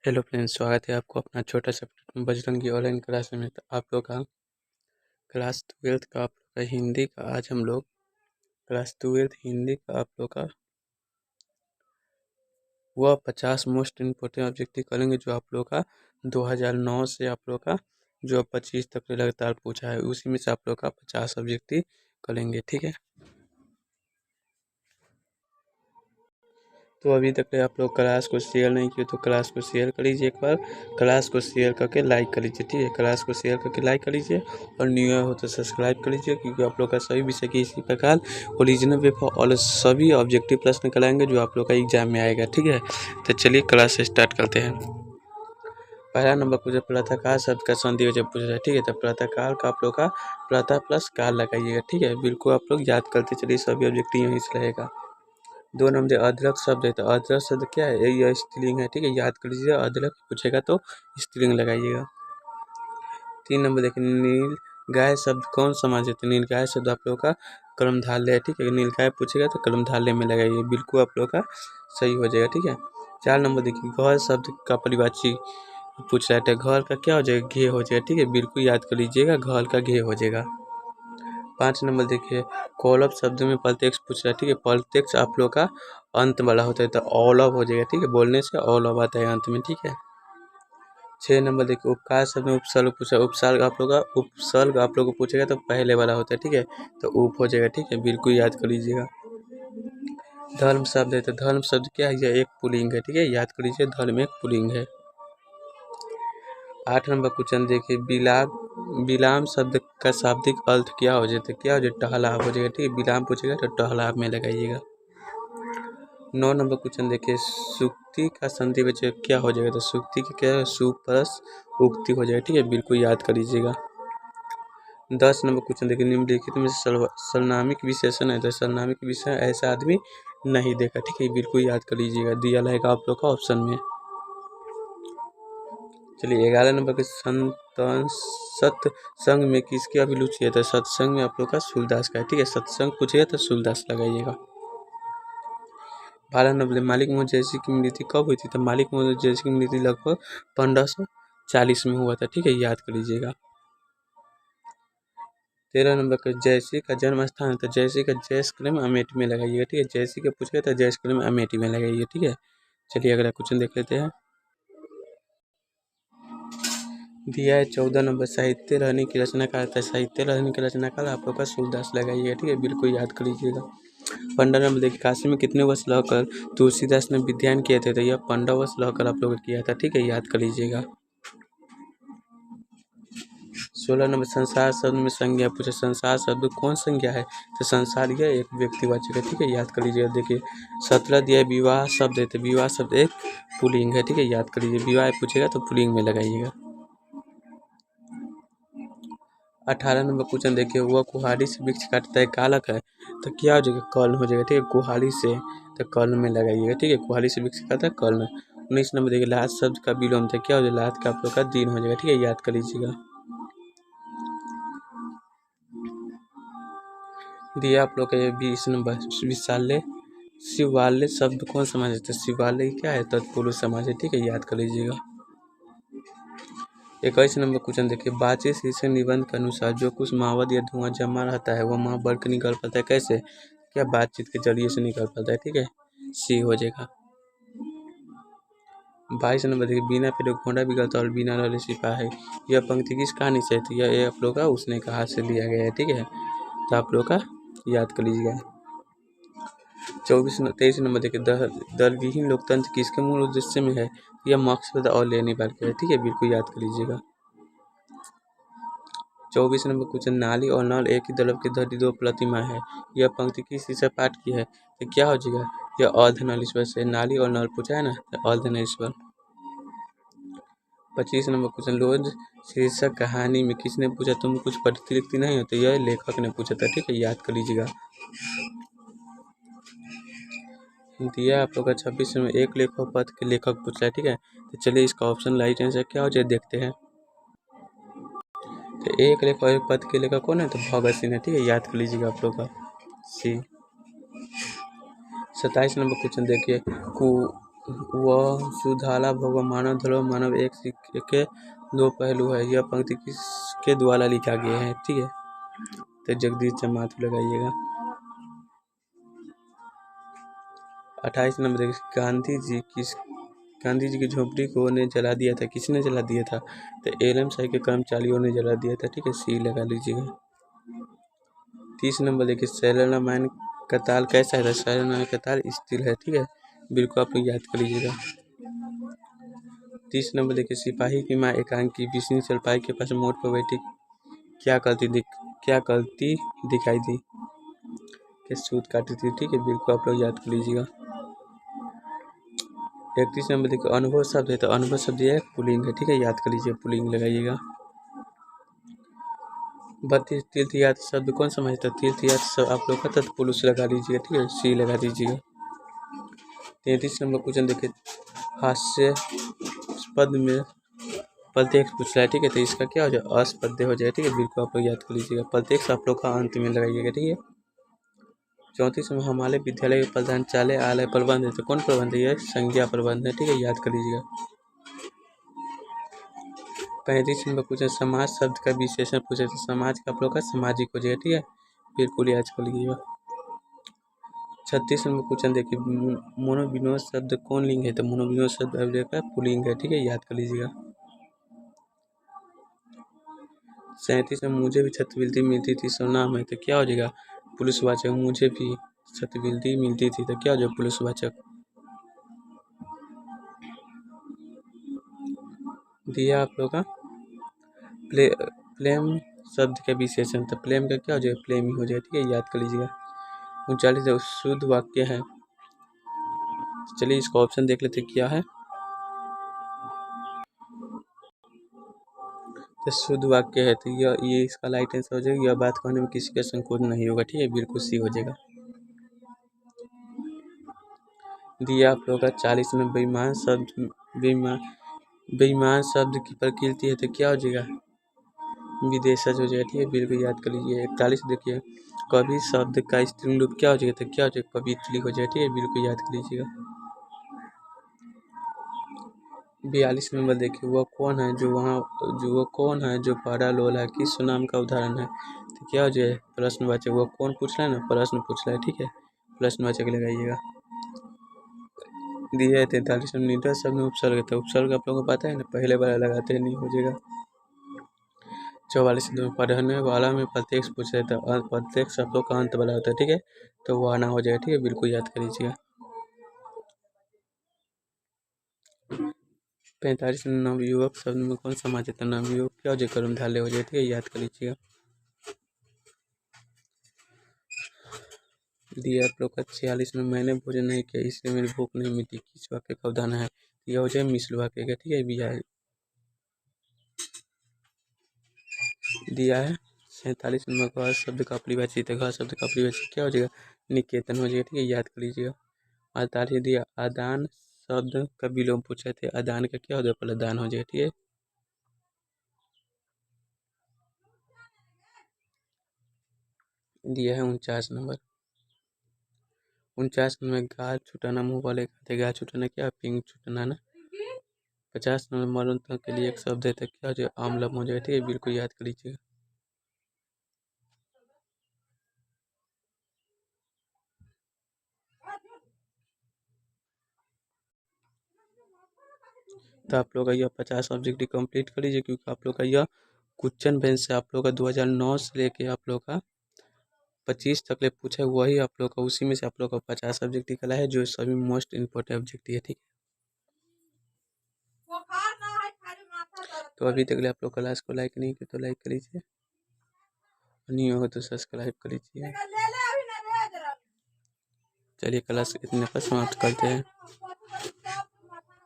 Hello friends, स्वागत है आपको अपना छोटा सा बजरंगी ऑनलाइन क्लास में। तो आप लोग का क्लास ट्वेल्थ का आप लोग का हिंदी का आज हम लोग क्लास ट्वेल्थ हिंदी का आप लोग का वह 50 मोस्ट इम्पोर्टेंट ऑब्जेक्टिव करेंगे जो आप लोग का 2009 से आप लोग का जो 25 तक लगातार पूछा है, उसी में से आप लोग का 50 ऑब्जेक्टिव करेंगे। ठीक है, तो अभी तक आप लोग क्लास को शेयर नहीं किए तो क्लास को शेयर कर लीजिए। एक बार क्लास को शेयर करके लाइक कर लीजिए। ठीक है, क्लास को शेयर करके लाइक कर लीजिए और न्यू हो तो सब्सक्राइब कर लीजिए, क्योंकि आप लोग का सभी विषय की इसी प्रकार ओरिजिनल पेपर और सभी ऑब्जेक्टिव प्रश्न कराएंगे जो आप लोग का एग्जाम में आएगा। ठीक है, तो चलिए क्लास स्टार्ट करते हैं। पहला नंबर पूछा प्रातःकाल शब्द का संधि जब पूछा जाए। ठीक है, तो प्रातःकाल का आप लोग का प्रातः प्लस काल लगाइएगा। ठीक है, बिल्कुल आप लोग याद करते चलिए, सभी ऑब्जेक्टिव यहीं से रहेगा। 2 नंबर अदरक शब्द है, तो अदरक शब्द क्या है? यह स्त्रीलिंग है। ठीक है, याद कर लीजिए, अदरक पूछेगा तो स्त्रीलिंग लगाइएगा। 3 नंबर देखिए नील गाय शब्द कौन समाज है? तो नील गाय शब्द आप लोगों का कर्मधारय है। ठीक है, नील गाय पूछेगा तो कर्मधारय में लगाइए, बिल्कुल आप लोग का सही हो जाएगा। ठीक है, 4 नंबर देखिए घर शब्द का परिवाची पूछ रहा है, घर का क्या हो जाएगा? घे हो जाएगा। ठीक है, बिल्कुल याद कर लीजिएगा, घर का घे हो जाएगा। 5 नंबर देखिए कौलव शब्द में प्रत्यक्ष पूछ रहा है। ठीक है, प्रत्यक्ष आप लोग का अंत वाला होता है तो औलव हो जाएगा। ठीक है, बोलने से औलव आता है अंत में। ठीक है, 6 नंबर देखिए उपकार शब्द में उपसर्ग पूछा। उपसर्ग आप लोग का उपसर्ग आप लोग को पूछेगा तो पहले वाला होता है। ठीक है, तो उप हो जाएगा। ठीक है, बिल्कुल याद कर लीजिएगा। धर्म शब्द है, तो धर्म शब्द क्या है? यह एक पुल्लिंग है। ठीक है, याद कर लीजिए, धर्म एक पुल्लिंग है। 8 नंबर क्वेश्चन देखिए विलाम शब्द का शाब्दिक अर्थ क्या हो जाता है? क्या हो जाए? टहलाव हो जाएगा। ठीक है, विलाम पूछेगा तो टहलाव में लगाइएगा। 9 नंबर क्वेश्चन देखिए सुक्ति का संधि बचे क्या हो जाएगा? तो सुक्ति की क्या है? सुपरस उक्ति हो जाएगा। ठीक है, बिल्कुल याद कर लीजिएगा। 10 नंबर क्वेश्चन देखिए निम्नलिखित में सर्वनामिक विशेषण है, तो सर्वनामिक विशेषण ऐसा आदमी नहीं देखा। ठीक है, बिल्कुल याद कर लीजिएगा, दिया रहेगा आप लोग का ऑप्शन में। चलिए 11 नंबर के सत्संग में किसकी अभिरुचि है? तो सत्संग में आप लोग का सूरदास का है। ठीक है, सत्संग पूछेगा तो सूरदास लगाइएगा। 12 नंबर मालिक मोहन जैसी की मृत्यु कब हुई थी? तो मालिक मोहन जैसी की मृत्यु लगभग 1540 में हुआ था। ठीक है, याद कर लीजिएगा। 13 नंबर का जयश्री का जन्म स्थान है, तो जयश्री का जयश्री अमेठी में लगाइएगा। ठीक है, जयश्री का पूछेगा तो जयश्री अमेठी में लगाइए। ठीक है, चलिए अगला क्वेश्चन देख लेते हैं। दिया है 14 नंबर साहित्य रहने की रचनाकार था। साहित्य रहने की रचनाकार आप लोग का सूरदास लगाइएगा। ठीक है, बिल्कुल याद कर लीजिएगा। 15 नंबर देखिए काशी में कितने वर्ष रहकर तुलसीदास ने विद्यायन किए थे? तो यह 15 वर्ष रहकर आप लोगों ने किया था। ठीक है, याद कर लीजिएगा। 16 नंबर संसार शब्द में संज्ञा पूछे। संसार शब्द कौन संज्ञा है? तो संसार यह एक व्यक्तिवाचक है। ठीक है, याद कर लीजिएगा। देखिए 17 दिया है विवाह शब्द है, तो विवाह शब्द एक पुल्लिंग है। ठीक है, याद कर लीजिए, विवाह पूछेगा तो पुल्लिंग में लगाइएगा। 18 नंबर क्वेश्चन देखिए वह कुहाड़ी से वृक्ष काटता है कालक है, तो क्या हो जाएगा? कर्ण हो जाएगा। ठीक है, कुहाड़ी से तो कर्ण में लगाइएगा। ठीक है, कुहाड़ी से वृक्ष काटता है कर्ण। 19 नंबर देखिए लात शब्द का विलोम था, क्या हो जाएगा? लात का आप लोग का दिन हो जाएगा। ठीक है, याद कर लीजिएगा। दिया आप लोग का ये 20 नंबर विशाल्य शिवालय शब्द कौन समाज है? तो शिवालय क्या है? तत्पुरुष समाज है। ठीक है, याद कर लीजिएगा। 21 नंबर क्वेश्चन देखिए बातचीत शीर्षक निबंध के अनुसार जो कुछ मावद या धुआं जमा रहता है वह माँ बढ़ कर निकल पाता है कैसे? क्या बातचीत के जरिए से निकल पाता है। ठीक है, सी हो जाएगा। 22 नंबर देखिए बिना पेड़ घोड़ा बिगड़ता और बिना रहले सिपाही, यह पंक्ति किस कहानी से है? तो यह आप लोग का उसने कहा से लिया गया है। ठीक है, तो आप लोग का याद कर लीजिएगा। 23 नंबर देखिए दलविहीन लोकतंत्र किसके मूल उद्देश्य में है? यह मकसद और लेने वाले का है। ठीक है, बिल्कुल याद कर लीजिएगा। 24 नंबर क्वेश्चन नाली और नल एक ही दलव की धरी दो प्रतिमा है, यह पंक्ति किस से पाठ की है? तो क्या हो जाएगा? यह अर्धनारीश्वर से। नाली और नल पूछा है ना, तो अर्धनारीश्वर। 25 नंबर क्वेश्चन रोज शीर्षक कहानी में किसने पूछा तुम कुछ पढ़ती लिखती नहीं हो? तो यह लेखक ने पूछा था। ठीक है, याद कर लीजिएगा। दिया आप लोग का 26 में एक लेखक पद के लेखक पूछा है। ठीक है, तो चलिए इसका ऑप्शन राइट आंसर क्या हो जाए देखते हैं। तो एक लेखक एक पद के लेखक कौन है? तो भगत सिंह है। ठीक है, याद कर लीजिएगा आप लोग का सी। 27 नंबर क्वेश्चन देखिए वह सुधाला भगव मानव धर्म मानव एक सिक्के के दो पहलू है। यह पंक्ति किसके द्वारा लिखा गया है? ठीक है, तो जगदीश जमात लगाइएगा। 28 नंबर देखिए, गांधी जी की झोपड़ी को ने जला दिया था, किसने जला दिया था? तो एलएम साई के कर्मचारियों ने जला दिया था। ठीक है, सी लगा लीजिएगा। 30 नंबर देखिए, सैलनामैन का ताल कैसा है? सैलनामैन का ताल स्थिर है। ठीक है, बिल्कुल आप लोग याद कर लीजिएगा। 30 नंबर देखिए, सिपाही की माँ एकांकी बिस्नी चलपाई के पास मोड़ पर बैठी क्या करती दिखाई दी? कि सूत काटी थी। ठीक है, बिल्कुल आप लोग याद कर लीजिएगा। 31 नंबर देखिए, अनुभव शब्द है, तो अनुभव शब्द यह पुलिंग है। ठीक है, याद कर लीजिए, पुलिंग लगाइएगा। 32 तीर्थयात्र शब्द कौन समझता है? तीर्थयात्र शब्द आप लोग का तत्पुरुष लगा लीजिएगा। ठीक है, सी लगा दीजिएगा। 33 नंबर क्वेश्चन देखिए, हास्यास्पद में प्रत्येक पूछ रहा है। ठीक है, तो इसका क्या हो जाए? अस्पद्य हो जाए। ठीक है, बिल्कुल आप लोग याद कर लीजिएगा। प्रत्येक आप लोग का अंत में लगाइएगा। ठीक है। 34 में हमारे विद्यालय के प्रधानाचार्य आलय प्रबंध है, तो कौन प्रबंध है? ये संज्ञा प्रबंध है। ठीक है, याद कर लीजिएगा। 35 नंबर पूछे, समाज शब्द का विशेषण पूछे, तो समाज का आप लोग का सामाजिक हो जाएगा। ठीक है, बिल्कुल याद कर लीजिएगा। 36 नंबर क्वेश्चन देखिए, मनोविनोद शब्द कौन लिंग है? तो मनोविनोद शब्द अवयव का पुल्लिंग है। ठीक है, याद कर लीजिएगा। 37 में मुझे भी छात्रवृत्ति मिलती थी सर्वनाम है, तो क्या हो जाएगा? पुलिसवाचक। मुझे भी छात्रवृत्ति मिलती थी, तो क्या हो जाएगा? पुलिसवाचक। दिया आप लोग का प्लेम शब्द का विशेषण, तो प्लेम का क्या हो जाएगा? प्लेम ही हो जाएगा। ठीक है, याद कर लीजिएगा। 39 शुद्ध वाक्य है, चलिए इसका ऑप्शन देख लेते क्या है। तो शुद्ध वाक्य है, तो ये इसका राइट आंसर हो जाएगा। यह बात कहने में किसी का संकोच नहीं होगा। ठीक है, बिल्कुल सी हो जाएगा। दिया आप लोग का 40 में बेईमान शब्द की प्रकृति है, तो क्या हो जाएगा? विदेशज हो जाएगा। ठीक है, बिल्कुल याद कर लीजिए। 41 देखिए, कवि शब्द का स्त्रीलिंग रूप क्या हो जाएगा? तो क्या हो जाएगा? कवित्री हो जाएगा। ठीक है, बिल्कुल याद कर लीजिएगा। 42 नंबर देखिए, वो कौन है जो पढ़ा लोला किस सुनाम का उदाहरण है? तो क्या हो जाए? प्रश्नवाचक। वो कौन पूछ रहा है ना? प्रश्न पूछ रहा है। ठीक है, प्रश्नवाचक लगाइएगा। दिया है 43 में निडर शब्द में उपसर्ग था। उपसर्ग आप लोगों को पता है ना, पहले वाला लगाते नहीं हो जाएगा। 44 में पढ़ने वाला में प्रत्येक पूछ रहे थे, प्रत्येक शब्दों का अंत वाला होता है। ठीक है, तो वो आना हो जाएगा। ठीक है, बिल्कुल याद कर लीजिएगा। 45 में नवयुवक शब्द में कौन समाज है? नवयुवक क्या हो जाए? कर्मधारय हो जाए। ठीक है, याद कर लीजिएगा। दिया आप लोग का 46 में मैंने भोजन नहीं किया इसलिए मेरी भूख नहीं मिटी, किस वाक्य का उदाहरण है? यह हो जाए मिश्र वाक्य का। ठीक है, बिहार दिया है। 47 नंबर घर शब्द का परिभाषित है। घर शब्द का परिभाषित क्या हो जाएगा? निकेतन हो जाएगा। ठीक है, याद कर लीजिएगा। 48 दिया, आदान शब्द का विलोम पूछे थे, आदान का क्या हो जाएगा? प्रदान हो जाएगा। ठीक है, दिया है 49 नंबर गाल छुटाना मुंह वाले खाते, गाल छुटाना क्या? पिंग छुटाना ना। 50 नंबर मरणोत्तर के लिए एक शब्द है, तो क्या हो जाएगा? आमलम हो जाएगा। ठीक है, बिल्कुल याद कर लीजिएगा। तो आप लोग का यह 50 ऑब्जेक्टिव कंप्लीट कर लीजिए, क्योंकि आप लोग का यह क्वेश्चन बैंक से आप लोग का 2009 से लेके आप लोग का 25 तक ले पूछा है, वही आप लोग का उसी में से आप लोग का 50 सब्जेक्ट निकला है, जो सभी मोस्ट इंपॉर्टेंट ऑब्जेक्ट है। ठीक है, तो अभी तक ले आप लोग क्लास को लाइक नहीं किया तो लाइक कर लीजिए, नहीं हो तो सब्सक्राइब कर लीजिए। चलिए क्लास इतने पर समाप्त करते हैं।